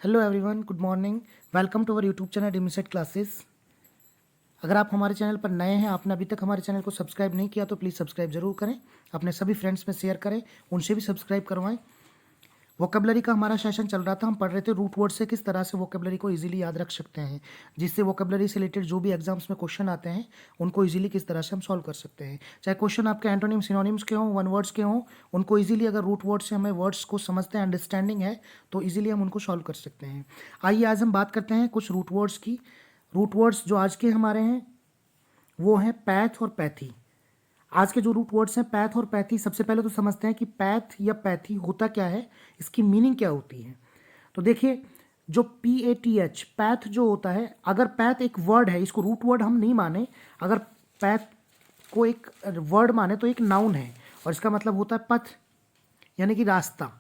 Hello everyone, good morning. Welcome to our YouTube channel डिमिसेट classes. अगर आप हमारे चैनल पर नए हैं, आपने अभी तक हमारे चैनल को सब्सक्राइब नहीं किया तो प्लीज़ सब्सक्राइब जरूर करें, अपने सभी फ्रेंड्स में शेयर करें, उनसे भी सब्सक्राइब करवाएं। वोकेबलरी का हमारा सेशन चल रहा था, हम पढ़ रहे थे रूट वर्ड से किस तरह से वोकेबलरी को इजीली याद रख सकते हैं, जिससे वोकेबलरी से रिलेटेड जो भी एग्जाम्स में क्वेश्चन आते हैं उनको इजीली किस तरह से हम सॉल्व कर सकते हैं। चाहे क्वेश्चन आपके एंटोनिम सिनोनिम्स के हों, वन वर्ड्स के हों, उनको इजीली अगर रूट वर्ड से हमें वर्ड्स को समझते हैं, अंडरस्टैंडिंग है, तो इजीली हम उनको सॉल्व कर सकते हैं। आइए आज हम बात करते हैं कुछ रूट वर्ड्स की। रूट वर्ड्स जो आज के हमारे हैं वो हैं पैथ और पैथी। आज के जो रूट वर्ड्स हैं पैथ और पैथी, सबसे पहले तो समझते हैं कि पैथ या पैथी होता क्या है, इसकी मीनिंग क्या होती है। तो देखिए, जो PATH पैथ जो होता है, अगर पैथ एक वर्ड है, इसको रूट वर्ड हम नहीं माने, अगर पैथ को एक वर्ड माने तो एक नाउन है और इसका मतलब होता है पथ यानी कि रास्ता।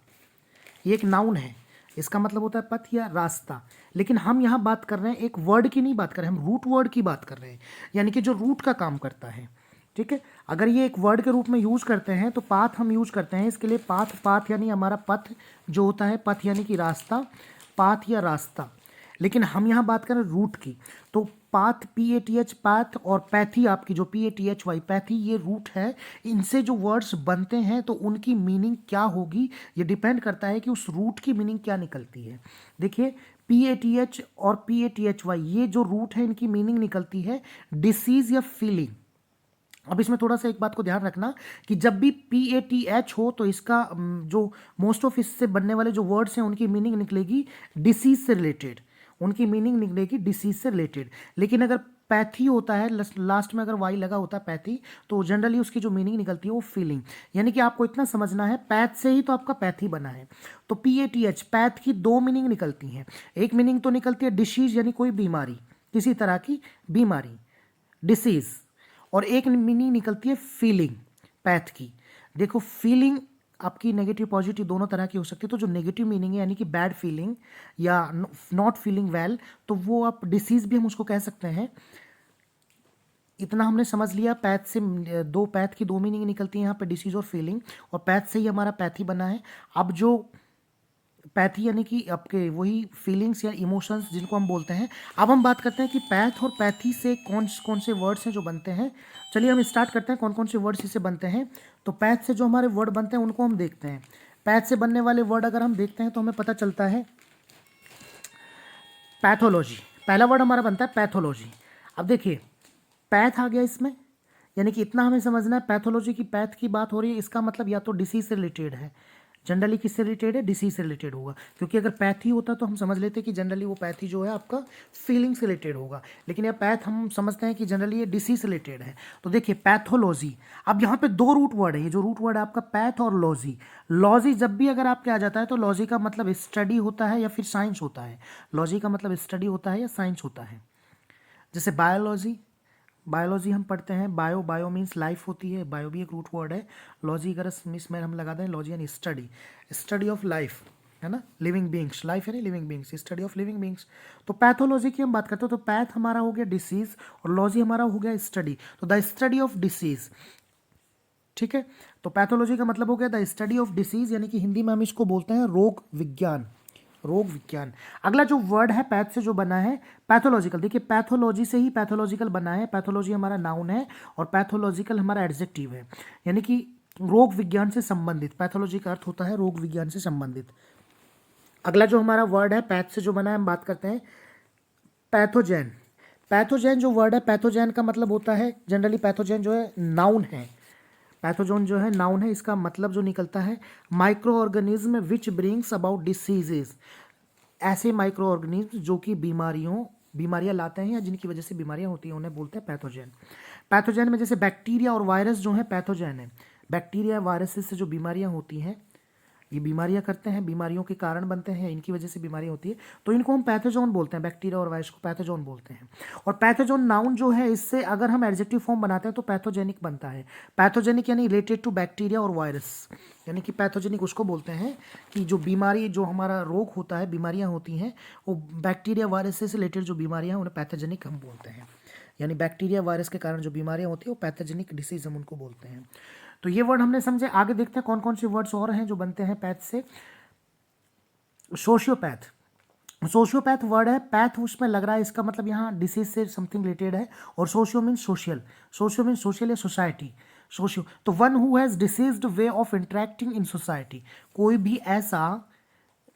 ये एक नाउन है, इसका मतलब होता है पथ या रास्ता। लेकिन हम यहाँ बात कर रहे हैं एक वर्ड की नहीं बात कर रहे हैं, हम रूट वर्ड की बात कर रहे हैं, यानी कि जो रूट का काम करता है। ठीक है, अगर ये एक वर्ड के रूप में यूज करते हैं तो पाथ हम यूज करते हैं इसके लिए पाथ। पाथ यानी हमारा पथ जो होता है, पथ यानी कि रास्ता, पाथ या रास्ता। लेकिन हम यहाँ बात करें रूट की, तो पाथ PATH पाथ और पैथी आपकी जो PATHY पैथी, ये रूट है। इनसे जो वर्ड्स बनते हैं तो उनकी मीनिंग क्या होगी, ये डिपेंड करता है कि उस रूट की मीनिंग क्या निकलती है। देखिए, PATH और PATHY ये जो रूट है, इनकी मीनिंग निकलती है डिसीज या फीलिंग। अब इसमें थोड़ा सा एक बात को ध्यान रखना कि जब भी PATH हो तो इसका जो मोस्ट ऑफ इससे बनने वाले जो वर्ड्स हैं उनकी मीनिंग निकलेगी डिसीज से रिलेटेड, उनकी मीनिंग निकलेगी डिसीज से रिलेटेड। लेकिन अगर पैथी होता है, लास्ट में अगर वाई लगा होता है पैथी, तो जनरली उसकी जो मीनिंग निकलती है वो फीलिंग। यानी कि आपको इतना समझना है, पैथ से ही तो आपका पैथी बना है। तो PATH पैथ की दो मीनिंग निकलती हैं। एक मीनिंग तो निकलती है डिसीज यानी कोई बीमारी, किसी तरह की बीमारी, डिसीज। और एक मीनिंग निकलती है फीलिंग, पैथ की। देखो, फीलिंग आपकी नेगेटिव पॉजिटिव दोनों तरह की हो सकती है। तो जो नेगेटिव मीनिंग है यानी कि बैड फीलिंग या नॉट फीलिंग वेल, तो वो आप डिसीज भी हम उसको कह सकते हैं। इतना हमने समझ लिया, पैथ से दो, पैथ की दो मीनिंग निकलती है यहाँ पे, डिसीज और फीलिंग, और पैथ से ही हमारा पैथी बना है। अब जो पैथी यानी कि आपके वही फीलिंग्स या इमोशंस जिनको हम बोलते हैं। अब हम बात करते हैं कि पैथ और पैथी से कौन कौन से वर्ड्स हैं जो बनते हैं। चलिए हम स्टार्ट करते हैं कौन कौन से वर्ड्स इससे बनते हैं। तो पैथ से जो हमारे वर्ड बनते हैं उनको हम देखते हैं। पैथ से बनने वाले वर्ड अगर हम देखते हैं तो हमें पता चलता है पैथोलॉजी। पहला वर्ड हमारा बनता है पैथोलॉजी। अब देखिए, पैथ आ गया इसमें, यानी कि इतना हमें समझना है, पैथोलॉजी की पैथ की बात हो रही है, इसका मतलब या तो डिसीज से रिलेटेड है। जनरली किससे रिलेटेड है? डिसीज से रिलेटेड होगा, क्योंकि अगर पैथी होता तो हम समझ लेते कि जनरली वो पैथी जो है आपका फीलिंग से रिलेटेड होगा। लेकिन यह पैथ हम समझते हैं कि जनरली ये डिसीज से रिलेटेड है। तो देखिए, पैथोलॉजी। अब यहाँ पे दो रूट वर्ड है, ये जो रूट वर्ड है आपका पैथ और लॉजी। लॉजी जब भी अगर आपके आ जाता है तो लॉजी का मतलब स्टडी होता है या फिर साइंस होता है। लॉजी का मतलब स्टडी होता है या साइंस होता है। जैसे बायोलॉजी, बायोलॉजी हम पढ़ते हैं, बायो मीन्स लाइफ होती है, बायो भी एक रूट वर्ड है। लॉजी अगर मिस में हम लगा दें, लॉजी यानी स्टडी, स्टडी ऑफ लाइफ, है ना, लिविंग बींग्स, लाइफ यानी living beings, study of living beings. तो पैथोलॉजी की हम बात करते हैं तो पैथ हमारा हो गया डिसीज और लॉजी हमारा हो गया स्टडी, तो द स्टडी ऑफ डिसीज। ठीक है, तो पैथोलॉजी का मतलब हो गया द स्टडी ऑफ डिसीज, यानी कि हिंदी में हम इसको बोलते हैं रोग विज्ञान, रोग विज्ञान। अगला जो वर्ड है पैथ से जो बना है पैथोलॉजिकल, देखिए पैथोलॉजी से ही पैथोलॉजिकल बना है। पैथोलॉजी हमारा नाउन है और पैथोलॉजिकल हमारा एडजेक्टिव है, यानी कि रोग विज्ञान से संबंधित। पैथोलॉजी का अर्थ होता है रोग विज्ञान से संबंधित। अगला जो हमारा वर्ड है पैथ से जो बना है, हम बात करते हैं पैथोजेन। पैथोजेन जो वर्ड है, पैथोजेन का मतलब होता है, जनरली पैथोजेन जो है नाउन है, पैथोजन जो है नाउन है, इसका मतलब जो निकलता है micro organism which brings about diseases. ऐसे माइक्रो ऑर्गेनिज्म जो कि बीमारियां लाते हैं या जिनकी वजह से बीमारियां होती हैं, उन्हें बोलते हैं पैथोजन। पैथोजन में जैसे बैक्टीरिया और वायरस जो है पैथोजन है। बैक्टीरिया वायरसेस से जो बीमारियां होती हैं, ये बीमारियां करते हैं, बीमारियों के कारण बनते हैं, इनकी वजह से बीमारी होती है, तो इनको हम पैथोजोन बोलते हैं। बैक्टीरिया और वायरस को पैथोजोन बोलते हैं। और पैथोजोन नाउन जो है, इससे अगर हम एडजेक्टिव फॉर्म बनाते हैं तो पैथोजेनिक बनता है। पैथोजेनिक यानी रिलेटेड टू बैक्टीरिया और वायरस, यानी कि पैथोजेनिक उसको बोलते हैं कि जो बीमारी, जो हमारा रोग होता है, बीमारियां होती हैं, वो बैक्टीरिया वायरस से रिलेटेड जो बीमारियां उन्हें पैथोजेनिक हम बोलते हैं। यानी बैक्टीरिया वायरस के कारण जो बीमारियां होती है वो पैथोजेनिक डिसीज हम उनको बोलते हैं। तो ये वर्ड हमने समझे। आगे देखते हैं कौन कौन से वर्ड्स और हैं जो बनते हैं पैथ से। सोशियोपैथ, सोशियोपैथ वर्ड है, पैथ उसमें लग रहा है, इसका मतलब यहाँ डिसीज से समथिंग रिलेटेड है, और socio mean social, socio mean social या सोसाइटी, सोशियो तो one who has deceased way of interacting in society, कोई भी ऐसा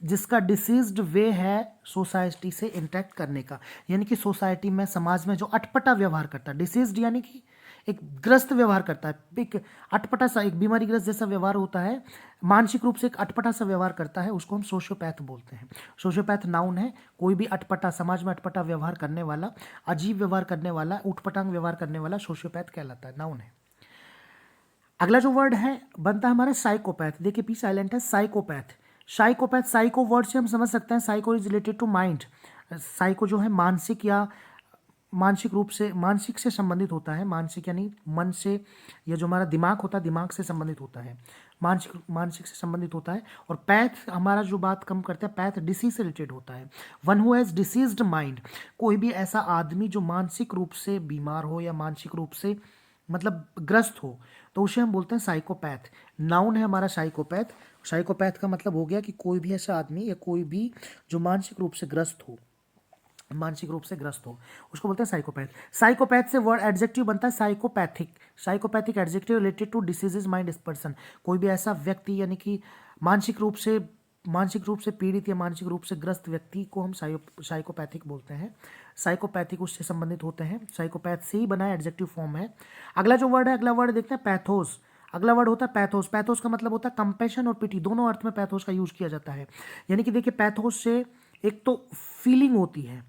जिसका डिसीज्ड वे है सोसाइटी से इंटरेक्ट करने का, यानी कि सोसाइटी में, समाज में जो अटपटा व्यवहार करता है, डिसीज्ड यानी कि एक ग्रस्त व्यवहार करता है, एक अटपटा सा, एक बीमारीग्रस्त जैसा व्यवहार होता है, मानसिक रूप से एक अटपटा सा व्यवहार करता है, उसको हम सोशियोपैथ बोलते हैं। सोशियोपैथ नाउन है, कोई भी अटपटा, समाज में अटपटा व्यवहार करने वाला, अजीब व्यवहार करने वाला, उठपटांग व्यवहार करने वाला सोशियोपैथ कहलाता है, नाउन है। अगला जो वर्ड है बनता है हमारा साइकोपैथ। देखिए पी साइलेंट है, साइकोपैथ। साइकोपैथ, साइको वर्ड से हम समझ सकते हैं psycho is related to mind. Psycho जो है मानसिक या मानसिक रूप से, मानसिक से संबंधित होता है, मानसिक यानी मन से, या जो हमारा दिमाग होता है दिमाग से संबंधित होता है, मानसिक से संबंधित होता है। और पैथ हमारा जो बात कम करते हैं, पैथ डिसीज से रिलेटेड होता है। One who has deceased mind, कोई भी ऐसा आदमी जो मानसिक रूप से बीमार हो या मानसिक रूप से मतलब ग्रस्त हो, तो उसे हम बोलते हैं साइकोपैथ। नाउन है हमारा साइकोपैथ। साइकोपैथ का मतलब हो गया कि कोई भी ऐसा आदमी या कोई भी जो मानसिक रूप से ग्रस्त हो, मानसिक रूप से ग्रस्त हो, उसको बोलते हैं साइकोपैथ। साइकोपैथ से वर्ड एडजेक्टिव बनता है psychopathic. Psychopathic adjective related to diseases mind person, कोई भी ऐसा व्यक्ति यानी कि मानसिक रूप से पीड़ित या मानसिक रूप से ग्रस्त व्यक्ति को हम साइकोपैथिक बोलते हैं। साइकोपैथिक उससे संबंधित होते हैं, साइकोपैथ से ही बना है, एडजेक्टिव फॉर्म है। अगला जो वर्ड है, अगला वर्ड देखते हैं पैथोस। अगला वर्ड होता है पैथोस। पैथोस का मतलब होता है कंपैशन और पिटी, दोनों अर्थ में पैथोस का यूज किया जाता है। यानी कि देखिए पैथोस से एक तो फीलिंग होती है,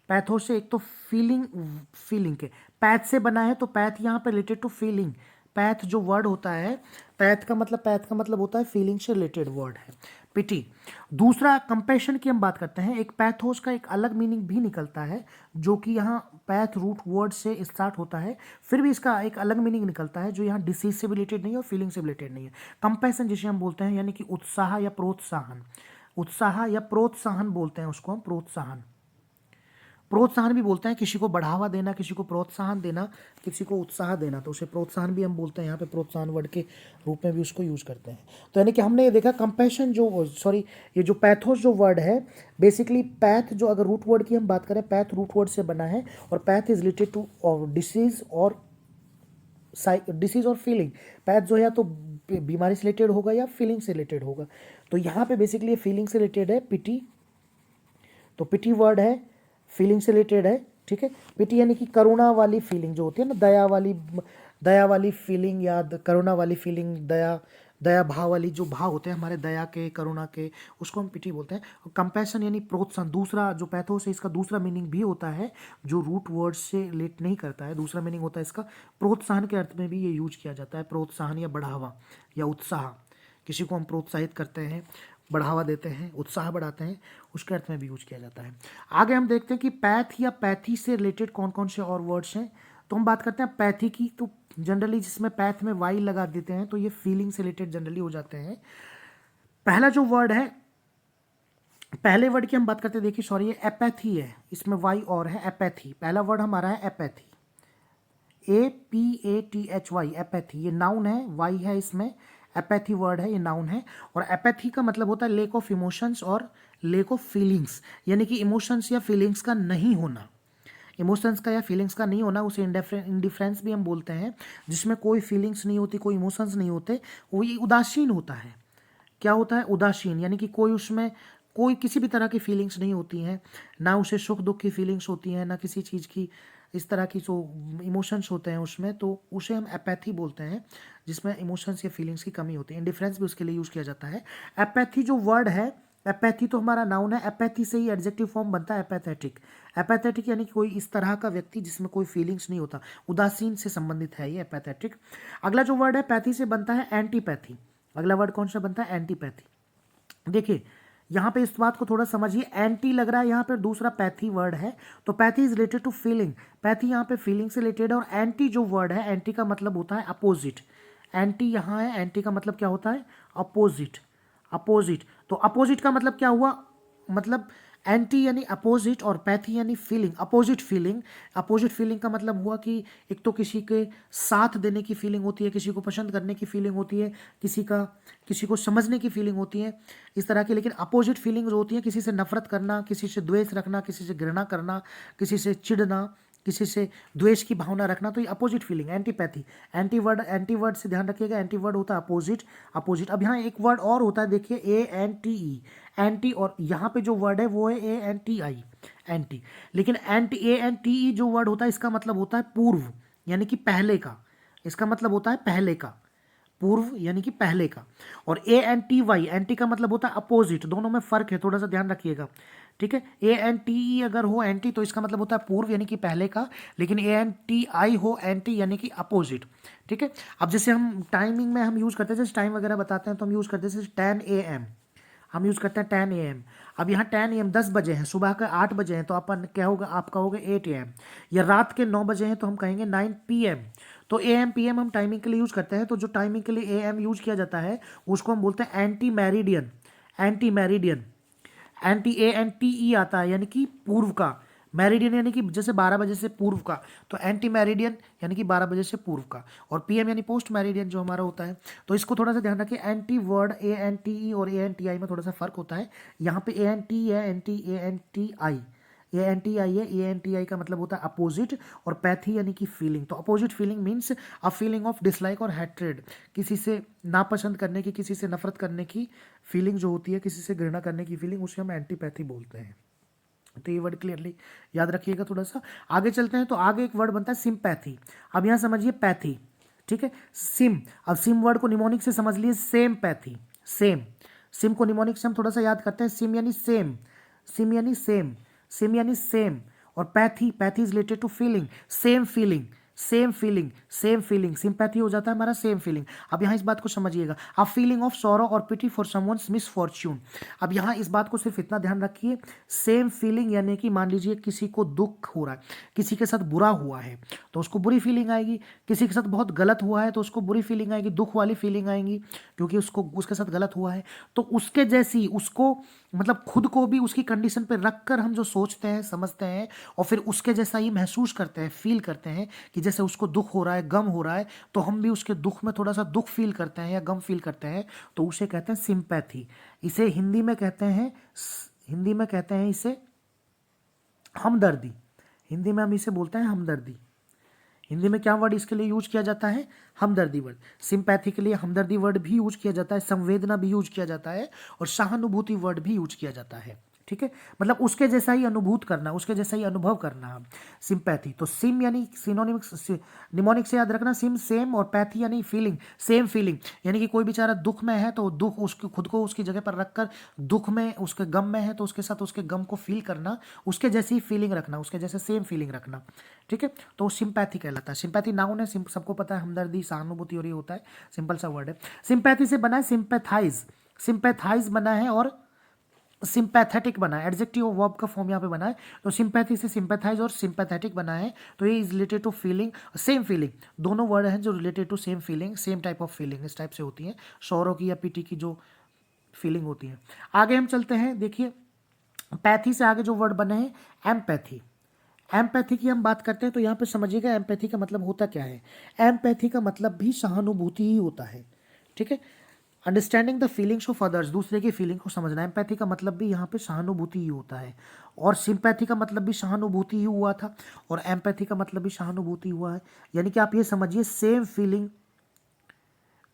पैथोस से एक तो फीलिंग के, पैथ से बना है तो पैथ यहाँ पे रिलेटेड टू फीलिंग। पैथ जो वर्ड होता है, पैथ का मतलब होता है फीलिंग से रिलेटेड वर्ड है, पिटी। दूसरा कंपैशन की हम बात करते हैं, एक पैथोस का एक अलग मीनिंग भी निकलता है, जो कि यहाँ पैथ रूट वर्ड से स्टार्ट होता है, फिर भी इसका एक अलग मीनिंग निकलता है जो यहाँ डिसीज से रिलेटेड नहीं है और फीलिंग से रिलेटेड नहीं है। कंपैशन जिसे हम बोलते हैं यानी कि उत्साह या प्रोत्साहन, उत्साह या प्रोत्साहन बोलते हैं उसको हम, प्रोत्साहन। प्रोत्साहन भी बोलते हैं, किसी को बढ़ावा देना, किसी को प्रोत्साहन देना, किसी को उत्साह देना, तो उसे प्रोत्साहन भी हम बोलते हैं। यहाँ पे प्रोत्साहन वर्ड के रूप में भी उसको यूज करते हैं। तो यानी कि हमने ये देखा कंपैशन ये जो पैथोस जो वर्ड है, बेसिकली पैथ जो, अगर रूट वर्ड की हम बात करें, पैथ रूट वर्ड से बना है और path is related to disease और फीलिंग। पैथ जो है या तो बीमारी से रिलेटेड होगा या फीलिंग से रिलेटेड होगा। तो यहाँ पे बेसिकली फीलिंग से रिलेटेड है, पिटी। तो पिटी वर्ड है, फीलिंग से रिलेटेड है, ठीक है। पिटी यानी कि करुणा वाली फीलिंग जो होती है ना, दया वाली फीलिंग, या करुणा वाली फीलिंग, दया भाव वाली जो भाव होते हैं हमारे, दया के, करुणा के, उसको हम पिटी बोलते हैं। और कंपैशन यानी प्रोत्साहन, दूसरा जो पैथोस है इसका दूसरा मीनिंग भी होता है जो रूट वर्ड से रिलेट नहीं करता है। दूसरा मीनिंग होता है इसका प्रोत्साहन के अर्थ में भी ये यूज किया जाता है, प्रोत्साहन या बढ़ावा या उत्साह। किसी को हम प्रोत्साहित करते हैं, बढ़ावा देते हैं, उत्साह बढ़ाते हैं, उसके अर्थ में भी यूज किया जाता है। आगे हम देखते हैं कि पैथ या पैथी से रिलेटेड कौन कौन से और वर्ड्स हैं। तो हम बात करते हैं पैथी की, तो जनरली जिसमें पैथ में वाई लगा देते हैं तो ये फीलिंग से रिलेटेड जनरली हो जाते हैं। पहला जो वर्ड है, पहले वर्ड की हम बात करते हैं, देखिए सॉरी, ये एपैथी है, इसमें वाई और है, एपैथी। पहला वर्ड हमारा है एपैथी, APATHY, एपैथी। ये नाउन है, वाई है इसमें, एपैथी वर्ड है, ये नाउन है। और एपैथी का मतलब होता है लेक ऑफ इमोशंस और लेक ऑफ फीलिंग्स, यानी कि इमोशंस या फीलिंग्स का नहीं होना, इमोशंस का या फीलिंग्स का नहीं होना, उसे इंडिफरेंस भी हम बोलते हैं। जिसमें कोई फीलिंग्स नहीं होती, कोई इमोशंस नहीं होते, वो ये उदासीन होता है। क्या होता है? उदासीन, यानी कि कोई उसमें कोई किसी भी तरह की फीलिंग्स नहीं होती हैं, ना उसे सुख दुख की फीलिंग्स होती हैं, ना किसी चीज़ की इस तरह की जो इमोशंस होते हैं उसमें, तो उसे हम एपैथी बोलते हैं, जिसमें इमोशंस या फीलिंग्स की कमी होती है। इंडिफरेंस भी उसके लिए यूज़ किया जाता है। एपैथी जो वर्ड है, एपैथी तो हमारा नाउन है, एपैथी से ही एडजेक्टिव फॉर्म बनता है एपैथेटिक। एपैथेटिक यानी कि कोई इस तरह का व्यक्ति जिसमें कोई फीलिंग्स नहीं होता, उदासीन से संबंधित है ये एपैथेटिक। अगला जो वर्ड है पैथी से बनता है एंटीपैथी। अगला वर्ड कौन सा बनता है? एंटीपैथी। देखिए यहाँ पे इस बात को थोड़ा समझिए, एंटी लग रहा है यहाँ पे दूसरा पैथी वर्ड है, तो pathy is related to feeling. Pathy यहाँ पे फीलिंग से रिलेटेड है। और एंटी जो वर्ड है, एंटी का मतलब होता है अपोजिट। एंटी यहाँ है, एंटी का मतलब क्या होता है? अपोजिट। अपोजिट, तो अपोजिट का मतलब क्या हुआ? मतलब एंटी यानी अपोजिट और पैथी यानी feeling, opposite feeling. Opposite feeling का मतलब हुआ कि एक तो किसी के साथ देने की फीलिंग होती है, किसी को पसंद करने की फीलिंग होती है, किसी को समझने की फीलिंग होती है, इस तरह की। लेकिन अपोजिट फीलिंग जो होती है, किसी से नफरत करना, किसी से द्वेष रखना, किसी से घृणा करना, किसी से चिढ़ना, किसी से द्वेष की भावना रखना, तो ये opposite feeling, antipathy. Anti word से ध्यान रखिएगा, एंटी वर्ड होता है अपोजिट। अपोजिट। अब यहाँ एक वर्ड और होता है, देखिए, ANTE, एंटी, और यहाँ पे जो वर्ड है वो है ANTI, एंटी। लेकिन ANTE जो वर्ड होता है, इसका मतलब होता है पूर्व, यानी कि पहले का। इसका मतलब होता है पहले का, पूर्व यानी कि पहले का। और ANTY, एंटी का मतलब होता है अपोजिट। दोनों में फर्क है, थोड़ा सा ध्यान रखिएगा, ठीक है। ANTE अगर हो एंटी, तो इसका मतलब होता है पूर्व यानी कि पहले का। लेकिन ANTI हो एंटी यानी कि अपोजिट, ठीक है। अब जैसे हम टाइमिंग में हम यूज़ करते हैं, जैसे टाइम वगैरह बताते हैं तो हम यूज़ करते हैं, जैसे 10 AM हम यूज़ करते हैं 10 AM। अब यहाँ 10 AM 10 बजे हैं, सुबह का 8 बजे हैं, तो अपन क्या होगा, आपका होगा 8 AM। या रात के 9 बजे हैं तो हम कहेंगे 9 PM। तो AM PM हम टाइमिंग के लिए यूज़ करते हैं। तो जो टाइमिंग के लिए AM यूज़ किया जाता है उसको हम बोलते हैं anti Meridian, anti Meridian. ANTE आता है यानी कि पूर्व का, मैरिडियन यानी कि जैसे 12 बजे से पूर्व का, तो एंटी मैरिडियन यानी कि 12 बजे से पूर्व का। और PM यानी पोस्ट मैरिडियन जो हमारा होता है। तो इसको थोड़ा सा ध्यान रखिए, एंटी वर्ड ANTE और ANTI में थोड़ा सा फर्क होता है। यहाँ पे ANTE है, एंटी ANTI, ANTI है। ANTI का मतलब होता है अपोजिट, और पैथी यानी कि फीलिंग। तो opposite feeling means a feeling of dislike और हैट्रेड, किसी से नापसंद करने की, किसी से नफरत करने की फीलिंग जो होती है, किसी से घृणा करने की फीलिंग, उसे हम एंटीपैथी बोलते हैं। तो ये वर्ड क्लियरली याद रखिएगा। थोड़ा सा आगे चलते हैं, तो आगे एक वर्ड बनता है सिंपैथी। अब यहाँ समझिए पैथी, ठीक है। सिम, अब सिम वर्ड को निमोनिक से समझ लिए, सेम पैथी, सेम। सिम को निमोनिक से हम थोड़ा सा याद करते हैं, सिम यानी सेम, सिम यानी सेम, सिम यानी सेम। और pathy, pathy is related to feeling, same feeling, same feeling, same feeling. Sympathy हो जाता है हमारा सेम फीलिंग। अब यहाँ इस बात को समझिएगा, अ फीलिंग ऑफ सॉरो और पिटी फॉर समवन्स मिसफॉर्च्यून। अब यहाँ इस बात को सिर्फ इतना ध्यान रखिए, सेम फीलिंग यानी कि मान लीजिए किसी को दुख हो रहा है, किसी के साथ बुरा हुआ है तो उसको बुरी फीलिंग आएगी, किसी के साथ बहुत गलत हुआ है तो उसको बुरी फीलिंग आएगी, दुख वाली फीलिंग आएंगी, क्योंकि उसको उसके साथ गलत हुआ है। तो उसके जैसी उसको, मतलब खुद को भी उसकी कंडीशन पे रख कर हम जो सोचते हैं, समझते हैं, और फिर उसके जैसा ही महसूस करते हैं, फील करते हैं कि जैसे उसको दुख हो रहा है, गम हो रहा है, तो हम भी उसके दुख में थोड़ा सा दुख फील करते हैं या गम फील करते हैं, तो उसे कहते हैं सिंपैथी। इसे हिंदी में कहते हैं, इसे हमदर्दी। हिंदी में हम इसे बोलते हैं हमदर्दी। हिंदी में क्या वर्ड इसके लिए यूज किया जाता है, हमदर्दी वर्ड। सिंपैथी के लिए हमदर्दी वर्ड भी यूज किया जाता है, संवेदना भी यूज किया जाता है, और सहानुभूति वर्ड भी यूज किया जाता है, ठीक है। मतलब उसके जैसा ही अनुभूत करना, उसके जैसा ही अनुभव करना, सिंपैथी। तो सिम यानी सिनोनिमिक्स, निमोनिक से याद रखना, सिम सेम, और पैथी यानी फीलिंग, सेम फीलिंग। यानी कि कोई बेचारा दुख में है तो दुख उसके खुद को उसकी जगह पर रखकर, दुख में उसके गम में है तो उसके साथ उसके गम को फील करना, उसके जैसी फीलिंग रखना, उसके जैसे सेम फीलिंग रखना, ठीक है। तो सिंपैथी कहलाता है। सिंपैथी नाउन है, सबको पता है, हमदर्दी, सहानुभूति, और ये होता है, सिंपल सा वर्ड है। सिंपैथी से बना है सिंपैथाइज, सिंपैथाइज बना है, और सिंपैथेटिक बना है, एडजेक्टिव और वर्ब का फॉर्म यहाँ पे बना है। तो सिंपैथी से सिंपैथाइज और सिंपैथेटिक बना है, तो ये is related to feeling, same feeling. दोनों वर्ड हैं जो related to same feeling, same type of feeling, इस टाइप से होती है, सौरों की या पीटी की जो फीलिंग होती है। आगे हम चलते हैं, देखिए, पैथी से आगे जो वर्ड बने हैं एम्पैथी। एम्पैथी की हम बात करते हैं तो यहाँ पे समझिएगा एम्पैथी का मतलब होता क्या है। एम्पैथी का मतलब भी सहानुभूति ही होता है, ठीक है। Understanding the feelings of others, दूसरे की फीलिंग को समझना। एम्पैथी का मतलब भी यहाँ पे सहानुभूति ही होता है, और सिंपैथी का मतलब भी सहानुभूति ही हुआ था, और एम्पैथी का मतलब भी सहानुभूति हुआ है। यानी कि आप ये समझिए, same feeling,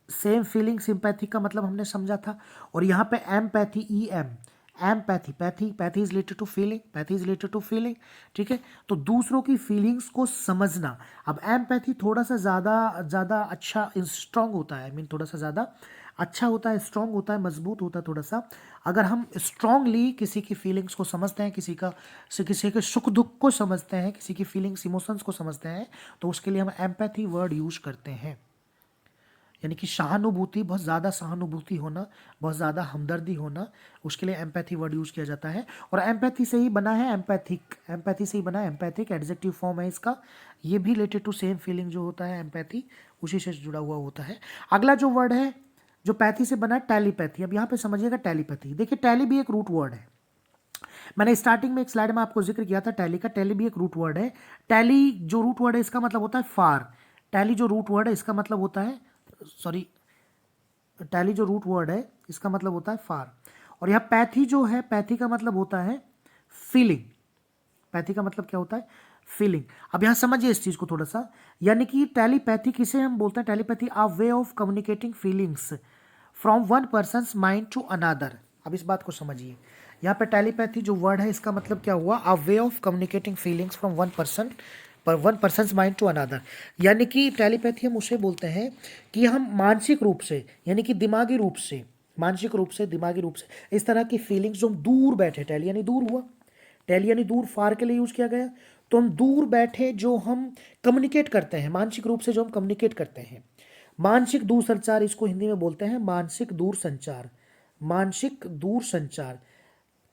same feeling, sympathy का मतलब हमने समझा था। और यहाँ पे empathy, empathy, pathy is related to feeling, pathy is related to feeling, ठीक है। तो दूसरों की फीलिंग्स को समझना। अब एम्पैथी थोड़ा सा ज़्यादा अच्छा, स्ट्रांग होता है, आई मीन थोड़ा सा ज़्यादा अच्छा होता है, स्ट्रांग होता है, मजबूत होता है थोड़ा सा। अगर हम स्ट्रांगली किसी की फीलिंग्स को समझते हैं, किसी के सुख दुख को समझते हैं, किसी की फीलिंग्स, इमोशंस को समझते हैं, तो उसके लिए हम एम्पैथी वर्ड यूज करते हैं। यानी कि सहानुभूति, बहुत ज़्यादा सहानुभूति होना, बहुत ज़्यादा हमदर्दी होना, उसके लिए एम्पैथी वर्ड यूज़ किया जाता है। और एम्पैथी से ही बना है एम्पैथिक, एम्पैथी से ही बना है एम्पैथिक, एडजेक्टिव फॉर्म है इसका। ये भी रिलेटेड टू सेम फीलिंग जो होता है, एम्पैथी उसी से जुड़ा हुआ होता है। अगला जो वर्ड है जो पैथी से बना है, टेलीपैथी। अब यहाँ पे समझिएगा टेलीपैथी। देखिए, टैली भी एक रूट वर्ड है। मैंने स्टार्टिंग में एक स्लाइड में आपको जिक्र किया था टैली का। टैली भी एक रूट वर्ड है। टैली जो रूट वर्ड है इसका मतलब होता है फार। टैली जो रूट वर्ड है इसका मतलब होता है, सॉरी, टैली जो रूट वर्ड है इसका मतलब होता है फार। और यहाँ पैथी जो है, पैथी का मतलब होता है फीलिंग। पैथी का मतलब क्या होता है? फीलिंग। अब यहाँ समझिए इस चीज को थोड़ा सा, यानी कि टेलीपैथी किसे हम बोलते हैं? Telepathy a way of communicating feelings from one person mind to another. अब इस बात को समझिए, यहाँ पे टेलीपैथी जो वर्ड है इसका मतलब क्या हुआ? A way of communicating feelings from one person mind to another. यानी कि टेलीपैथी हम उसे बोलते हैं कि हम मानसिक रूप से, यानी कि दिमागी रूप से, मानसिक रूप से, दिमागी रूप से इस तरह की फीलिंग्स जो हम दूर बैठे, टेली यानी दूर हुआ, टेली यानी दूर, फार के लिए यूज किया गया, तो हम दूर बैठे जो हम कम्युनिकेट करते हैं, मानसिक रूप से जो हम कम्युनिकेट करते हैं, मानसिक दूर संचार, इसको हिंदी में बोलते हैं मानसिक दूर संचार। मानसिक दूर संचार,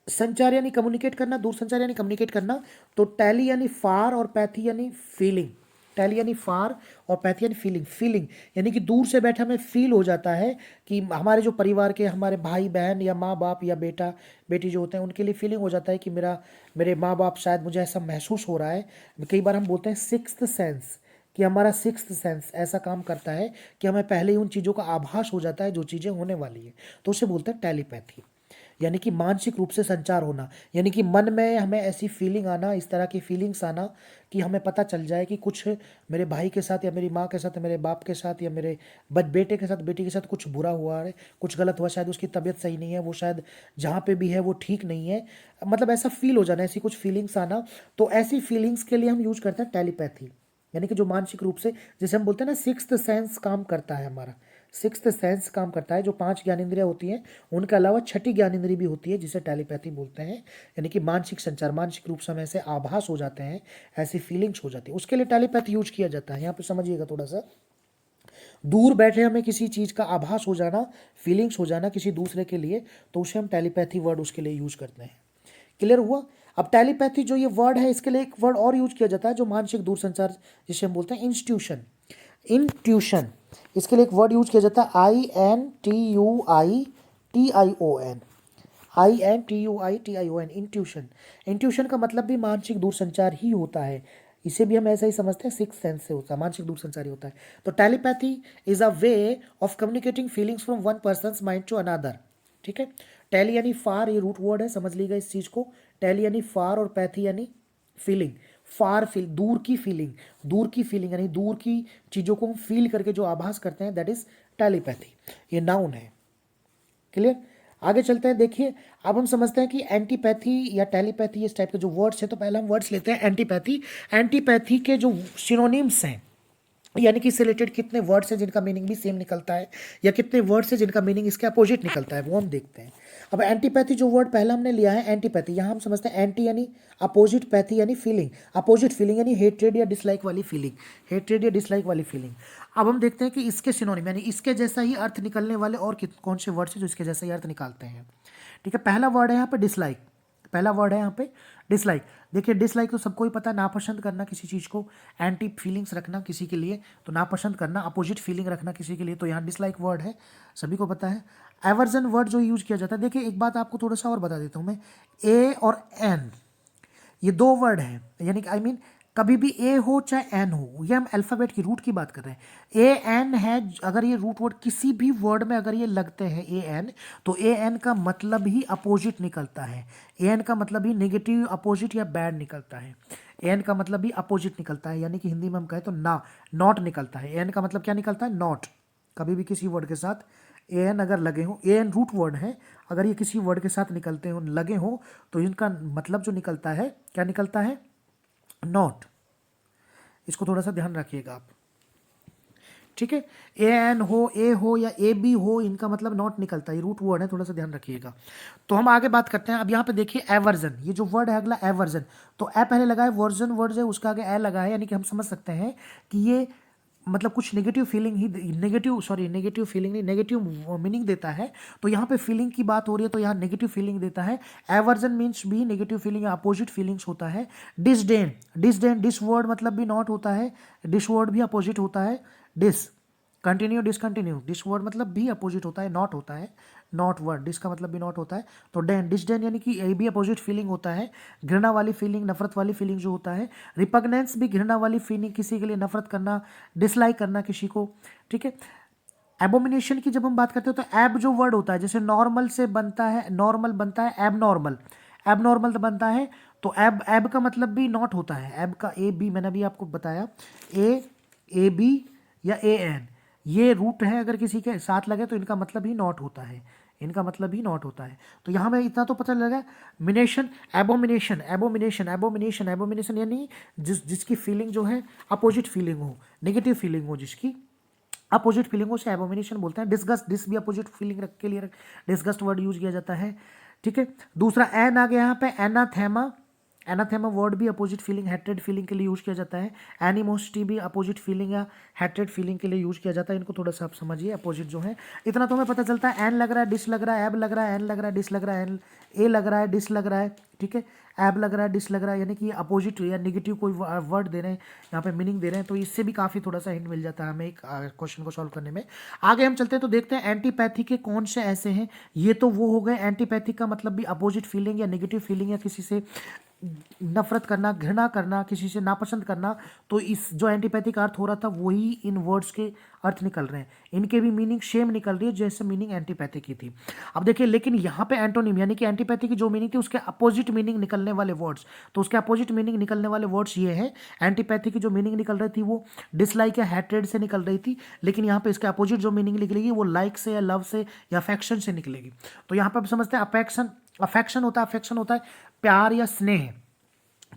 संचार यानी कम्युनिकेट करना, दूर संचार यानी कम्युनिकेट करना। तो टैली यानी फार और पैथी यानी फीलिंग। टैली यानी फार और पैथी यानी फीलिंग। फीलिंग यानी कि दूर से बैठा हमें फील हो जाता है कि हमारे जो परिवार के, हमारे भाई बहन या माँ बाप या बेटा बेटी जो होते हैं, उनके लिए फीलिंग हो जाता है कि मेरे माँ बाप, शायद मुझे ऐसा महसूस हो रहा है। कई बार हम बोलते हैं सिक्स्थ सेंस, कि हमारा सिक्स्थ सेंस ऐसा काम करता है कि हमें पहले ही उन चीज़ों का आभास हो जाता है जो चीज़ें होने वाली है, तो उसे बोलते हैं टेलीपैथी। यानी कि मानसिक रूप से संचार होना, यानी कि मन में हमें ऐसी फीलिंग आना, इस तरह की फीलिंग्स आना कि हमें पता चल जाए कि कुछ मेरे भाई के साथ या मेरी माँ के साथ या मेरे बाप के साथ या मेरे बेटे के साथ, बेटी के साथ कुछ बुरा हुआ है, कुछ गलत हुआ, शायद उसकी तबीयत सही नहीं है, वो शायद जहाँ पे भी है वो ठीक नहीं है, मतलब ऐसा फील हो जाना, ऐसी कुछ फीलिंग्स आना। तो ऐसी फीलिंग्स के लिए हम यूज करते हैं टेलीपैथी। यानी कि जो मानसिक रूप से, जैसे हम बोलते हैं ना सिक्स्थ सेंस काम करता है हमारा, सिक्स्थ सेंस काम करता है, जो 5 ज्ञानेंद्रियां होती हैं उनके अलावा छठी ज्ञानेंद्रिय भी होती है जिसे टेलीपैथी बोलते हैं। यानी कि मानसिक संचार, मानसिक रूप से हम ऐसे आभास हो जाते हैं, ऐसी फीलिंग्स हो जाती है, उसके लिए टेलीपैथी यूज किया जाता है। यहाँ पे समझिएगा थोड़ा सा, दूर बैठे हमें किसी चीज़ का आभास हो जाना, फीलिंग्स हो जाना किसी दूसरे के लिए, तो उसे हम टेलीपैथी वर्ड उसके लिए यूज करते हैं। क्लियर हुआ? अब टेलीपैथी जो ये वर्ड है, इसके लिए एक वर्ड और यूज किया जाता है जो मानसिक दूरसंचार, जिसे हम बोलते हैं इंस्टीट्यूशन। इंट्यूशन, इसके लिए एक वर्ड यूज किया जाता है INTUITION। INTUITION, intuition. इंट्यूशन का मतलब भी मानसिक दूरसंचार ही होता है, इसे भी हम ऐसा ही समझते हैं, सिक्स सेंस से होता है, मानसिक दूरसंचार ही होता है। तो telepathy is a way of communicating feelings from one person mind to another. ठीक है, टेली यानी फार, ये रूट वर्ड है, समझ लीजिएगा इस चीज को। टेली यानी फार और पैथी यानी फीलिंग। फार फील, दूर की फीलिंग, दूर की फीलिंग यानी दूर की चीजों को हम फील करके जो आभास करते हैं, दैट इज टेलीपैथी। ये नाउन है। क्लियर? आगे चलते हैं, देखिए अब हम समझते हैं कि एंटीपैथी या टेलीपैथी इस टाइप के जो वर्ड्स हैं। तो पहले हम वर्ड्स लेते हैं एंटीपैथी। एंटीपैथी के जो सिनोनिम्स हैं, यानी कि इससे रिलेटेड कितने वर्ड्स हैं जिनका मीनिंग भी सेम निकलता है, या कितने वर्ड्स हैं जिनका मीनिंग इसके अपोजिट निकलता है, वो हम देखते हैं। अब एंटीपैथी जो वर्ड पहला हमने लिया है एंटीपैथी, यहाँ हम समझते हैं एंटी यानी अपोजिट, पैथी यानी फीलिंग। अपोजिट फीलिंग यानी हेट्रेड या डिसलाइक वाली फीलिंग, हेट्रेड या डिसलाइक वाली फीलिंग। अब हम देखते हैं कि इसके सिनोनिम यानी इसके जैसा ही अर्थ निकलने वाले और कौन से वर्ड्स हैं जो इसके जैसा ही अर्थ निकालते हैं। ठीक है, पहला वर्ड है यहाँ पे डिसलाइक। पहला वर्ड है यहाँ पे डिसलाइक। देखिए डिसलाइक तो सबको ही पता है, नापसंद करना किसी चीज़ को, एंटी फीलिंग्स रखना किसी के लिए तो नापसंद करना, अपोजिट फीलिंग रखना किसी के लिए, तो यहाँ डिसलाइक वर्ड है, सभी को पता है। एवर्जन वर्ड जो यूज किया जाता है, देखिए एक बात आपको थोड़ा सा और बता देता हूँ मैं, ए और एन ये दो वर्ड हैं, यानी कि आई मीन कभी भी ए हो चाहे एन हो, ये हम अल्फ़ाबेट की रूट की बात कर रहे हैं। ए एन है, अगर ये रूट वर्ड किसी भी वर्ड में अगर ये लगते हैं ए एन, तो ए एन का मतलब ही अपोजिट निकलता है। ए एन का मतलब ही नेगेटिव, अपोजिट या बैड निकलता है। ए एन का मतलब ही अपोजिट निकलता है, यानी कि हिंदी में हम कहें तो ना, नॉट निकलता है। ए एन का मतलब क्या निकलता है? नॉट। कभी भी किसी वर्ड के साथ ए एन अगर लगे हो, ए एन रूट वर्ड है, अगर ये किसी वर्ड के साथ निकलते हो, लगे हो, तो इनका मतलब जो निकलता है क्या निकलता है? नॉट। इसको थोड़ा सा ध्यान रखिएगा आप। ठीक है, ए एन हो, ए हो या ए बी हो, इनका मतलब नॉट निकलता है, रूट वर्ड है, थोड़ा सा ध्यान रखिएगा। तो हम आगे बात करते हैं। अब यहाँ पे देखिए एवर्जन, ये जो वर्ड है अगला एवर्जन, तो ए पहले लगा है, वर्जन वर्ड है उसका आगे ए लगा है, यानी कि हम समझ सकते हैं कि ये मतलब कुछ नेगेटिव फीलिंग ही, नेगेटिव फीलिंग नहीं, नेगेटिव मीनिंग देता है। तो यहाँ पे फीलिंग की बात हो रही है तो यहाँ नेगेटिव फीलिंग देता है। एवर्जन मीन्स भी नेगेटिव फीलिंग या अपोजिट फीलिंग्स होता है। डिसडेन, डिसडेन डिस वर्ड मतलब भी नॉट होता है, डिस वर्ड भी अपोजिट होता है। Dis continue, discontinue, dis word मतलब भी अपोजिट होता है, नॉट होता है। नॉट वर्ड, डिस का मतलब भी नॉट होता है। तो डिसडेन यानी कि ये भी अपोजिट फीलिंग होता है, घृणा वाली फीलिंग, नफरत वाली फीलिंग जो होता है। रिपग्नेंस भी घृणा वाली फीलिंग, किसी के लिए नफरत करना, डिसलाइक करना किसी को, ठीक है। एबोमिनेशन की जब हम बात करते हैं तो एब जो वर्ड होता है, जैसे नॉर्मल से बनता है, नॉर्मल बनता है एब नॉर्मल, एब नॉर्मल बनता है, तो एब का मतलब भी नॉट होता है। एब का ए बी मैंने अभी आपको बताया, ए बी या ए एन, ये रूट है, अगर किसी के साथ लगे तो इनका मतलब ही नॉट होता है, इनका मतलब ही नॉट होता है। तो यहाँ में इतना तो पता लगा। मिनेशन, एबोमिनेशन, एबोमिनेशन, एबोमिनेशन, एबोमिनेशन यानी जिसकी फीलिंग जो है अपोजिट फीलिंग हो, नेगेटिव फीलिंग हो, जिसकी अपोजिट फीलिंगों से एबोमिनेशन बोलते हैं। डिस्गस्ट, डिस भी अपोजिट फीलिंग के लिए डिस्गस्ट वर्ड यूज किया जाता है, ठीक है। दूसरा एन आ गया यहाँ पे, एनाथेमा, एनाथेमा वर्ड भी अपोजिट फीलिंग, हेट्रेड फीलिंग के लिए यूज किया जाता है। एनिमोसिटी भी अपोजिट फीलिंग या हेट्रेड फीलिंग के लिए यूज किया जाता है। इनको थोड़ा सा आप समझिए, अपोजिट जो है। इतना तो हमें पता चलता है, एन लग रहा है, डिस लग रहा है, एब लग रहा है, एन लग रहा है, डिस लग रहा है, एन ए लग रहा है, डिस लग रहा है, ठीक है। एब लग रहा है, डिस लग रहा है, यानी कि अपोजिट या नेगेटिव कोई वर्ड दे रहे हैं, यहाँ पे मीनिंग दे रहे हैं, तो इससे भी काफ़ी थोड़ा सा हिंट मिल जाता है हमें एक क्वेश्चन को सॉल्व करने में। आगे हम चलते हैं तो देखते हैं एंटीपैथी के कौन से ऐसे हैं। ये तो वो हो गए, एंटीपैथी का मतलब भी अपोजिट फीलिंग या नेगेटिव फीलिंग या किसी से नफरत करना, घृणा करना, किसी से नापसंद करना। तो इस जो एंटीपैथी का अर्थ हो रहा था वही इन वर्ड्स के अर्थ निकल रहे हैं, इनके भी मीनिंग सेम निकल रही है जैसे मीनिंग एंटीपैथी की थी। अब देखिए, लेकिन यहाँ पे एंटोनिम यानी कि एंटीपैथी की जो मीनिंग थी उसके अपोजिट मीनिंग निकलने वाले वर्ड्स, तो उसके अपोजिट मीनिंग निकलने वाले वर्ड्स ये हैं। एंटीपैथी की जो मीनिंग निकल रही थी वो डिसलाइक या हैट्रेड से निकल रही थी, लेकिन यहाँ पे इसके अपोजिट जो मीनिंग निकलेगी वो लाइक से या लव से या अफेक्शन से निकलेगी। तो यहाँ पे आप समझते हैं अफेक्शन, अफेक्शन होता है, अफेक्शन होता है प्यार या स्नेह,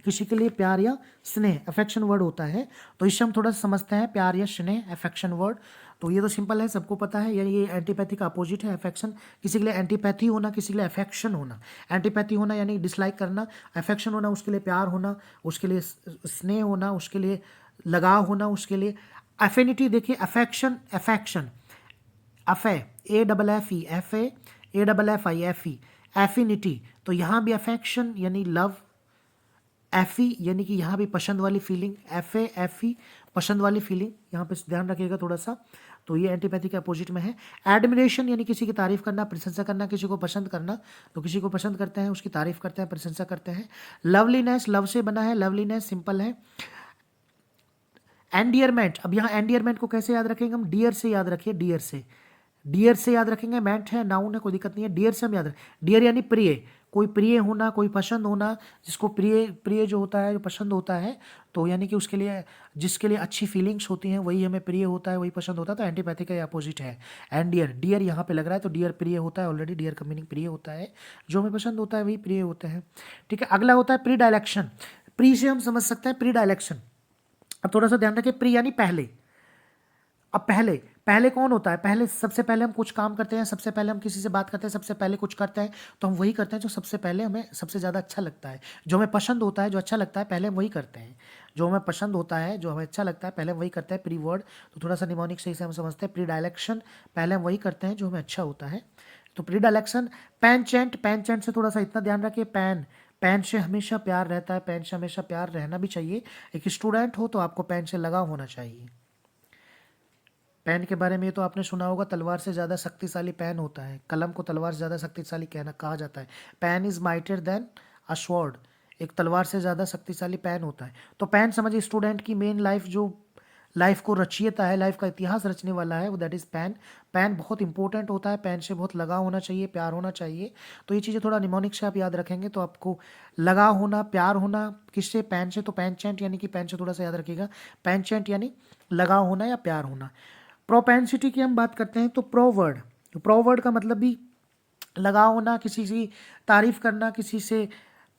किसी के लिए प्यार या स्नेह अफेक्शन वर्ड होता है। तो इससे हम थोड़ा सा समझते हैं प्यार या स्नेह अफेक्शन वर्ड। तो ये तो सिंपल है, सबको पता है, यानी ये एंटीपैथी का अपोजिट है अफेक्शन। किसी के लिए एंटीपैथी होना, किसी के लिए अफेक्शन होना। एंटीपैथी होना यानी डिसलाइक करना, अफेक्शन होना उसके लिए प्यार होना, उसके लिए स्नेह होना, उसके लिए लगाव होना, उसके लिए एफिनिटी। देखिए अफेक्शन, अफेक्शन, अफे, A double F E, F A double F I, F E, affinity. तो यहाँ भी अफेक्शन यानी लव, एफी यानी कि यहाँ भी पसंद वाली feeling, F A F E पसंद वाली फीलिंग, यहाँ पे ध्यान रखिएगा थोड़ा सा। तो ये एंटीपैथी के अपोजिट में है। एडमिरेशन यानी किसी की तारीफ करना, प्रशंसा करना, किसी को पसंद करना। तो किसी को पसंद करते हैं, उसकी तारीफ करते हैं, प्रशंसा करते हैं। लवलीनेस, लव से बना है, लवलीनेस सिंपल है। एंडियरमेंट, अब यहाँ एंडियरमेंट को कैसे याद रखेंगे हम, डियर से याद रखिए, डियर से, डियर से याद रखेंगे। मेंट है, नाउन है, कोई दिक्कत नहीं है, डियर से हम याद रखें। डियर यानी प्रिय, कोई प्रिय होना, कोई पसंद होना, जिसको प्रिय, प्रिय जो होता है, जो पसंद होता है, तो यानी कि उसके लिए, जिसके लिए अच्छी फीलिंग्स होती हैं वही हमें प्रिय होता है, वही पसंद होता है। तो एंटीपैथी का अपोजिट है एंड डियर। डियर यहाँ पे लग रहा है तो डियर प्रिय होता है, ऑलरेडी डियर का मीनिंग प्रिय होता है, जो हमें पसंद होता है वही प्रिय होते हैं, ठीक है। अगला होता है प्री डायलेक्शन। प्री से हम समझ सकते हैं प्री डायलेक्शन। अब थोड़ा सा ध्यान रखिए, प्री यानी पहले। अब पहले, पहले कौन होता है, पहले सबसे पहले हम कुछ काम करते हैं, सबसे पहले हम किसी से बात करते हैं, सबसे पहले कुछ करते हैं, तो हम वही करते हैं जो सबसे पहले हमें सबसे ज़्यादा अच्छा लगता है, जो हमें पसंद होता है, जो अच्छा लगता है, पहले हम वही करते हैं। जो हमें पसंद होता है, जो हमें अच्छा लगता है, पहले हम वही करते हैं, प्री वर्ड। तो थोड़ा सा निमोनिक सही से हम समझते हैं, प्री डायलेक्शन, पहले हम वही करते हैं जो हमें अच्छा होता है। तो प्री डायलेक्शन। पैनचेंट, पैनचेंट से थोड़ा सा इतना ध्यान रखिए, पैन, पेन से हमेशा प्यार रहता है, पेन से हमेशा प्यार रहना भी चाहिए। एक स्टूडेंट हो तो आपको पेन से लगाव होना चाहिए। पेन के बारे में ये तो आपने सुना होगा, तलवार से ज़्यादा शक्तिशाली पेन होता है, कलम को तलवार से ज़्यादा शक्तिशाली कहा जाता है। Pen is mightier than a sword, एक तलवार से ज़्यादा शक्तिशाली पेन होता है। तो पेन समझिए स्टूडेंट की मेन लाइफ, जो लाइफ को रचियता है, लाइफ का इतिहास रचने वाला है, वो दैट इज़ पेन। पेन बहुत इंपॉर्टेंट होता है, पेन से बहुत लगाव होना चाहिए, प्यार होना चाहिए। तो ये चीज़ें थोड़ा निमोनिक से आप याद रखेंगे तो आपको लगाव होना, प्यार होना किससे, पेन से। तो पेनचेंट यानी कि पेन से थोड़ा सा याद रखिएगा, पेनचेंट यानी लगाव होना या प्यार होना। प्रोपेंसिटी की हम बात करते हैं तो प्रोवर्ड, प्रोवर्ड का मतलब भी लगाव होना, किसी की तारीफ करना, किसी से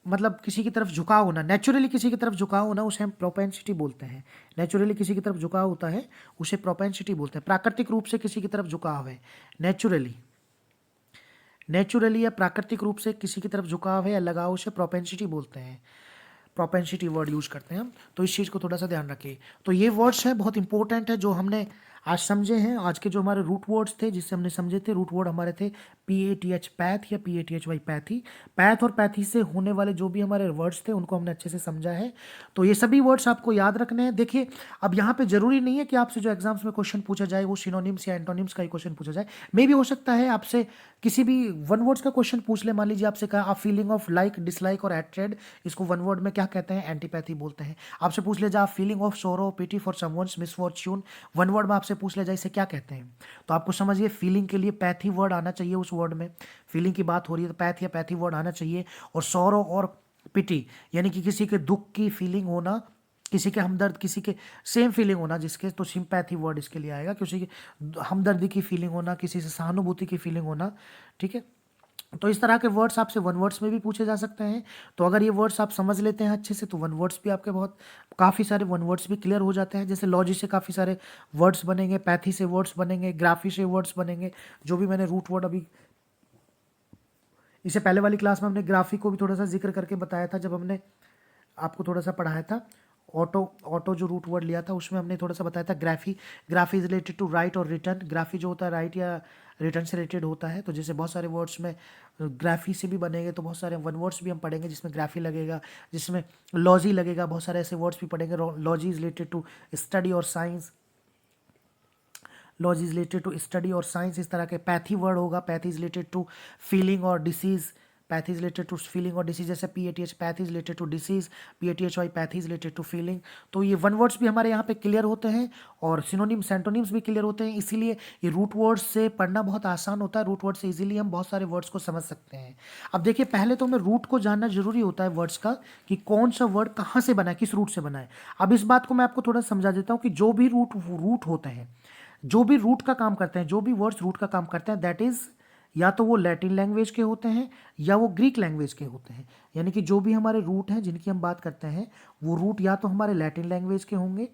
मतलब किसी की तरफ झुकाव होना, नेचुरली किसी की तरफ झुकाव होना, उसे हम प्रोपेंसिटी बोलते हैं। नेचुरली किसी की तरफ झुकाव होता है उसे प्रोपेंसिटी बोलते हैं। प्राकृतिक रूप से किसी की तरफ झुकाव है, नेचुरली, नेचुरली या प्राकृतिक रूप से किसी की तरफ झुकाव है या लगाव, उसे प्रोपेंसिटी बोलते हैं। प्रोपेंसिटी वर्ड यूज करते हैं हम, तो इस चीज़ को थोड़ा सा ध्यान रखिए। तो ये वर्ड्स हैं बहुत इंपॉर्टेंट है, जो हमने आज समझे हैं, आज के जो हमारे रूट वर्ड्स थे जिससे हमने समझे थे, रूट वर्ड हमारे थे PATH पैथ या PATHY पैथी। पैथ और पैथी से होने वाले जो भी हमारे वर्ड्स थे उनको हमने अच्छे से समझा है। तो ये सभी वर्ड्स आपको याद रखने हैं। देखिए, अब यहाँ पे जरूरी नहीं है कि आपसे जो एग्जाम्स में क्वेश्चन पूछा जाए वो सिनोनिम्स या एंटोनिम्स का ही क्वेश्चन पूछा जाए। मे भी हो सकता है आपसे किसी भी वन वर्ड्स का क्वेश्चन पूछ ले। मान लीजिए आपसे कहा आप फीलिंग ऑफ लाइक, डिसलाइक और हेट्रेड, इसको वन वर्ड में क्या कहते हैं? एंटीपैथी बोलते हैं। आपसे पूछ ले जाए आप feeling of sorrow, pity for someone's misfortune, one word में आपसे पूछ ले जाए इसे क्या कहते हैं? तो आपको समझिए फीलिंग के लिए पैथी वर्ड आना चाहिए उस वर्ड में। फीलिंग की बात हो रही है तो पैथ या पैथी वर्ड आना चाहिए। और सोरो और पिटी यानी कि किसी के दुख की फीलिंग होना, किसी के हमदर्द, किसी के सेम फीलिंग होना जिसके, तो सिंपैथी वर्ड इसके लिए आएगा। किसी के हमदर्दी की फीलिंग होना, किसी से सहानुभूति की फीलिंग होना। ठीक है, तो इस तरह के वर्ड्स आपसे वन वर्ड्स में भी पूछे जा सकते हैं। तो अगर ये वर्ड्स आप समझ लेते हैं अच्छे से तो वन वर्ड्स भी आपके बहुत काफ़ी सारे वन वर्ड्स भी क्लियर हो जाते हैं। जैसे लॉजी से काफ़ी सारे वर्ड्स बनेंगे, पैथी से वर्ड्स बनेंगे, ग्राफी से वर्ड्स बनेंगे। जो भी मैंने रूट वर्ड अभी इससे पहले वाली क्लास में हमने ग्राफी को भी थोड़ा सा जिक्र करके बताया था, जब हमने आपको थोड़ा सा पढ़ाया था ऑटो जो रूट वर्ड लिया था उसमें हमने थोड़ा सा बताया था graphy. Graphy is related to write और रिटर्न। ग्राफी जो होता है राइट या रिटर्न से रिलेटेड होता है। तो जैसे बहुत सारे वर्ड्स में ग्राफी से भी बनेंगे, तो बहुत सारे वन वर्ड्स भी हम पढ़ेंगे जिसमें ग्राफी लगेगा, जिसमें लॉजी लगेगा। बहुत सारे ऐसे वर्ड्स भी पढ़ेंगे। Logy is related to study और science, logy is related to study और साइंस। इस तरह के पैथी वर्ड होगा, pathy is related to feeling और disease, pathy is related to feeling और डिसीज। जैसे PATH pathy is related to disease, PATHY pathy is related to feeling. तो ये वन वर्ड्स भी हमारे यहाँ पे क्लियर होते हैं और सिनोनिम सेंटोनिम्स भी क्लियर होते हैं। इसीलिए ये रूट वर्ड्स से पढ़ना बहुत आसान होता है। रूट वर्ड से इजीली हम बहुत सारे वर्ड्स को समझ सकते हैं। अब देखिए, पहले तो हमें रूट को जानना जरूरी होता है वर्ड्स का, कि कौन सा वर्ड कहाँ से बना है, किस रूट से बना है। अब इस बात को मैं आपको थोड़ा समझा देता हूँ कि जो भी रूट होते हैं, जो भी रूट का काम करते हैं, जो भी वर्ड्स रूट का काम करते हैं, दैट इज या तो वो लैटिन लैंग्वेज के होते हैं या वो ग्रीक लैंग्वेज के होते हैं। यानी कि जो भी हमारे रूट हैं जिनकी हम बात करते हैं, वो रूट या तो हमारे लैटिन लैंग्वेज के होंगे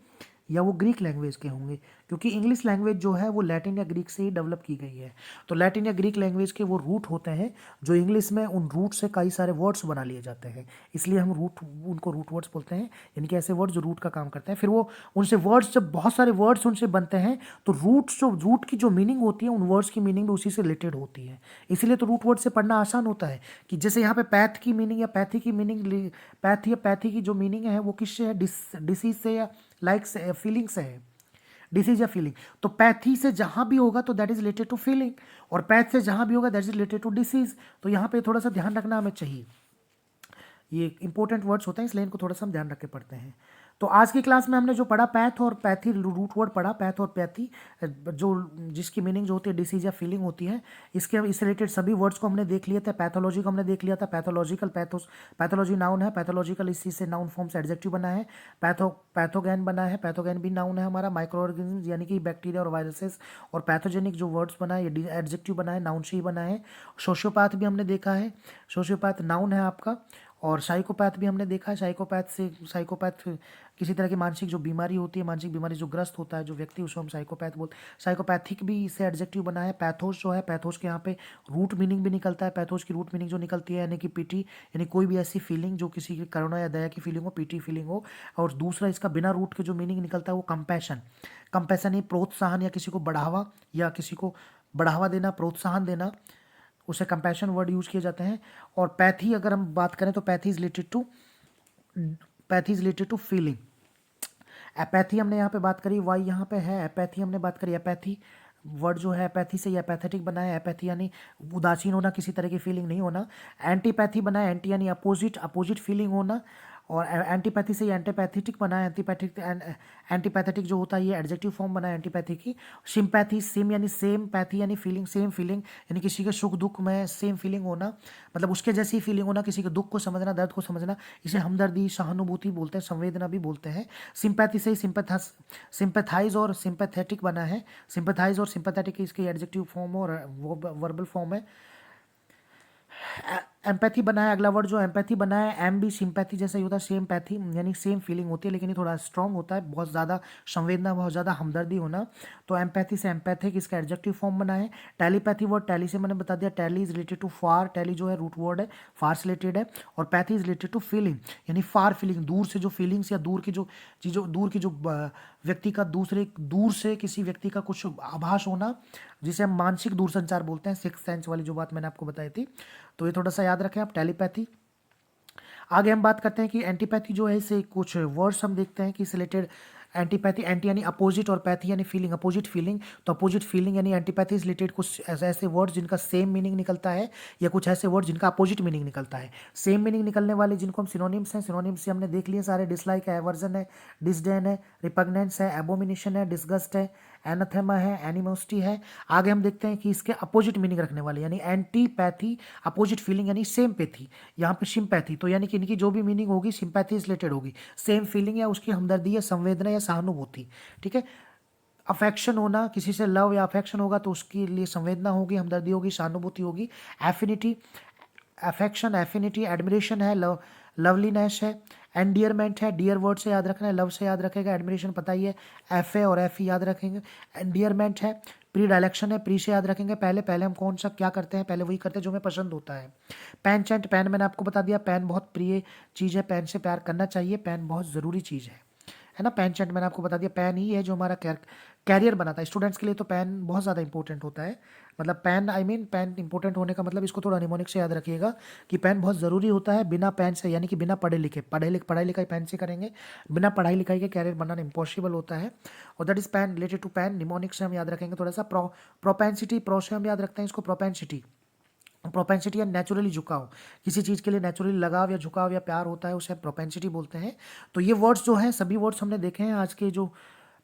या वो ग्रीक लैंग्वेज के होंगे, क्योंकि इंग्लिश लैंग्वेज जो है वो लैटिन या ग्रीक से ही डेवलप की गई है। तो लैटिन या ग्रीक लैंग्वेज के वो रूट होते हैं जो इंग्लिश में उन रूट से कई सारे वर्ड्स बना लिए जाते हैं। इसलिए हम उनको रूट वर्ड्स बोलते हैं, यानी कि ऐसे वर्ड्स जो रूट का काम करते हैं। फिर वो उनसे वर्ड्स, जब बहुत सारे वर्ड्स उनसे बनते हैं तो रूट की जो मीनिंग होती है उन वर्ड्स की मीनिंग भी उसी से रिलेटेड होती है। इसलिए तो रूट वर्ड से पढ़ना आसान होता है। कि जैसे यहाँ पे पैथ की मीनिंग या पैथी की मीनिंग, पैथ या पैथी की जो मीनिंग है वो किससे है? डिसीज से या लाइक से, फीलिंग से है। डिसीज या फीलिंग। तो पैथी से जहां भी होगा तो that is related to feeling, और पैथ से जहां भी होगा that is related to disease. तो यहाँ पे थोड़ा सा ध्यान रखना हमें चाहिए। ये इंपॉर्टेंट वर्ड्स होते हैं, इसलिए इनको थोड़ा सा हम ध्यान रख के पढ़ते हैं। तो आज की क्लास में हमने जो पढ़ा पैथ और पैथी, रूट वर्ड पढ़ा पैथ और पैथी, जो जिसकी मीनिंग जो होती है डिसीज या फीलिंग होती है, इससे रिलेटेड सभी वर्ड्स को हमने देख लिया था। पैथोलॉजी को हमने देख लिया था। पैथोलॉजिकल, पैथोलॉजी नाउन है, पैथोलॉजिकल इसी से नाउन फॉर्म से एडजेक्टिव बना है। पैथोगैन बना है, पैथोगैन भी नाउन है हमारा। माइक्रो ऑर्गेनिज्म यानी कि बैक्टीरिया और वायरसेस। और पैथोजेनिक जो वर्ड्स बना है ये एडजेक्टिव बना है, नाउन से ही बना है। सोशियोपैथ भी हमने देखा है, सोशियोपैथ नाउन है आपका। और साइकोपैथ भी हमने देखा है। साइकोपैथ किसी तरह की मानसिक जो बीमारी होती है, मानसिक बीमारी जो ग्रस्त होता है जो व्यक्ति, उसको हम साइकोपैथ बोलते हैं। साइकोपैथिक भी इससे एडजेक्टिव बना है। पैथोस जो है, पैथोस के यहाँ पे रूट मीनिंग भी निकलता है। पैथोस की रूट मीनिंग जो निकलती है यानी कि पीटी, यानी कोई भी ऐसी फीलिंग जो किसी की करुणा या दया की फीलिंग हो, पीटी फीलिंग हो। और दूसरा इसका बिना रूट के जो मीनिंग निकलता है वो कंपैशन। कंपैशन ही प्रोत्साहन या किसी को बढ़ावा देना, प्रोत्साहन देना, उसे कंपैशन वर्ड यूज किए जाते हैं। और पैथी अगर हम बात करें तो pathy is related to feeling. Apathy हमने यहाँ पे बात करी, वाई यहाँ पे है। एपैथी हमने बात करी, एपैथी वर्ड जो है एपैथी से या एपैथेटिक बना है। एपैथी यानी उदासीन होना, किसी तरह की फीलिंग नहीं होना। एंटीपैथी बना है, एंटी यानी अपोजिट फीलिंग होना। और एंटीपैथी से एंटीपैथेटिक बना है। एंटीपैथेटिक जो होता है ये एडजेक्टिव फॉर्म बना है एंटीपैथी की। सिंपैथी, सिम यानी सेम, पैथी यानी फीलिंग, सेम फीलिंग, यानी किसी के सुख दुख में सेम फीलिंग होना, मतलब उसके जैसी फीलिंग होना, किसी के दुख को समझना, दर्द को समझना। इसे हमदर्दी, सहानुभूति बोलते हैं, संवेदना भी बोलते हैं। सिंपैथी से ही सिंपैथाइज और सिंपैथेटिक बना है। सिंपैथाइज और सिंपैथेटिक इसके एडजेक्टिव फॉर्म और वर्बल फॉर्म है। एम्पैथी बना है, अगला वर्ड जो एम्पैथी बना है, एम भी सिंपैथी जैसा ही होता है, सेम पैथी यानी सेम फीलिंग होती है, लेकिन ये थोड़ा स्ट्रांग होता है, बहुत ज़्यादा संवेदना, बहुत ज़्यादा हमदर्दी होना। तो एम्पैथी से एम्पैथिक इसका एडजेक्टिव फॉर्म बना है। टेलीपैथी वर्ड, टैली से मैंने बता दिया, tele is related to far, tele जो है रूट वर्ड है, फार से रिलेटेड है। और pathy is related to feeling, यानी फार फीलिंग, दूर से जो फीलिंग्स या दूर की जो चीज़ों, दूर की जो व्यक्ति का दूर से किसी व्यक्ति का कुछ आभास होना, जिसे हम मानसिक दूरसंचार बोलते हैं, सिक्स सेंस वाली जो बात मैंने आपको बताई थी। तो ये थोड़ा सा याद रखें आप, टेलीपैथी। आगे हम बात करते हैं कि एंटीपैथी जो है, इसे कुछ वर्ड्स हम देखते हैं कि इससे रिलेटेड। एंटीपैथी, एंटी यानी अपोजिट और पैथी यानी फीलिंग, अपोजिट फीलिंग। तो अपोजिट फीलिंग यानी एंटीपैथी से रिलेटेड कुछ ऐसे वर्ड्स जिनका सेम मीनिंग निकलता है, या कुछ ऐसे वर्ड जिनका अपोजिट मीनिंग निकलता है। सेम मीनिंग निकलने वाले जिनको हम सिनोनिम्स हैं, सिनोनिम्स से हमने देख लिए सारे, डिसलाइक है, एवर्जन है, डिसडेन है, रिपग्नेंस है, एबोमिनेशन है, डिसगस्ट है, एनाथेमा है, एनिमोसिटी है। आगे हम देखते हैं कि इसके अपोजिट मीनिंग रखने वाले, यानी एंटीपैथी, अपोजिट फीलिंग यानी सेम पैथी, यहाँ पे सिंपैथी, तो यानी कि इनकी जो भी मीनिंग होगी सिंपैथी से रिलेटेड होगी, सेम फीलिंग या उसकी हमदर्दी या संवेदना या सहानुभूति। ठीक है, अफेक्शन होना, किसी से लव या अफेक्शन होगा तो उसके लिए संवेदना होगी, हमदर्दी होगी, सहानुभूति होगी। एफिनिटी, अफेक्शन, एफिनिटी, एडमिरेशन है, लवलीनेस है, एंडियरमेंट है, डियर वर्ड से याद रखना है, लव से याद रखेगा, एडमिरेशन पता ही है, एफ ए और एफ ई याद रखेंगे। एंडियरमेंट है, प्री डायलेक्शन है, प्री से याद रखेंगे, पहले पहले हम कौन सा क्या करते हैं, पहले वही करते हैं जो हमें पसंद होता है। पैन चैंट, पैन मैंने आपको बता दिया, पैन बहुत प्रिय चीज़ है, पैन से प्यार करना चाहिए, पैन बहुत ज़रूरी चीज़ है ना। पैन चैंट मैंने आपको बता दिया, पैन ही है जो हमारा कैरियर बनाता है। स्टूडेंट्स के लिए तो पैन बहुत ज़्यादा इंपॉर्टेंट होता है, मतलब पैन पैन इंपॉर्टेंट होने का मतलब, इसको थोड़ा निमोनिक से याद रखिएगा कि पैन बहुत ज़रूरी होता है। बिना पैन से, यानी कि बिना पढ़े लिखे, पढ़ाई लिखाई पैन से करेंगे, बिना पढ़ाई लिखाई के कैरियर बनाना इम्पॉसिबल होता है। और that is pan related to pan, mnemonic से हम याद रखेंगे थोड़ा सा। प्रोपेंसिटी, प्रो से हम याद रखते हैं इसको, प्रोपेंसिटी, प्रोपेंसिटी या नेचुरली झुकाव, किसी चीज़ के लिए नेचुरली लगाव या झुकाव या प्यार होता है, उसे प्रोपेंसिटी बोलते हैं। तो ये वर्ड्स जो हैं, सभी वर्ड्स हमने देखे हैं आज के, जो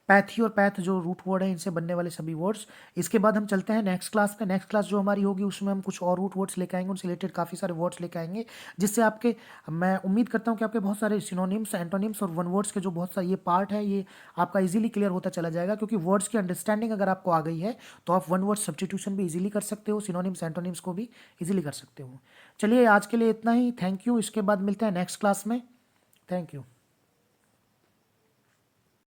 पैथी और पैथ जो रूट वर्ड है, इनसे बनने वाले सभी वर्ड्स। इसके बाद हम चलते हैं नेक्स्ट क्लास पे। नेक्स्ट क्लास जो हमारी होगी उसमें हम कुछ और रूट वर्ड्स लेके आएंगे, उनसे रिलेटेड काफ़ी सारे वर्ड्स लेके आएंगे, जिससे आपके, मैं उम्मीद करता हूँ कि आपके बहुत सारे सिनोनिम्स, एंटोनिम्स और वन वर्ड्स के जो बहुत सारे ये पार्ट है, ये आपका इजीली क्लियर होता चला जाएगा। क्योंकि वर्ड्स की अंडरस्टैंडिंग अगर आपको आ गई है तो आप वन वर्ड सब्स्टिट्यूशन भी इजीली कर सकते हो, सिनोनिम्स एंटोनिम्स को भी इजीली कर सकते हो। चलिए आज के लिए इतना ही, थैंक यू। इसके बाद मिलते हैं नेक्स्ट क्लास में, थैंक यू।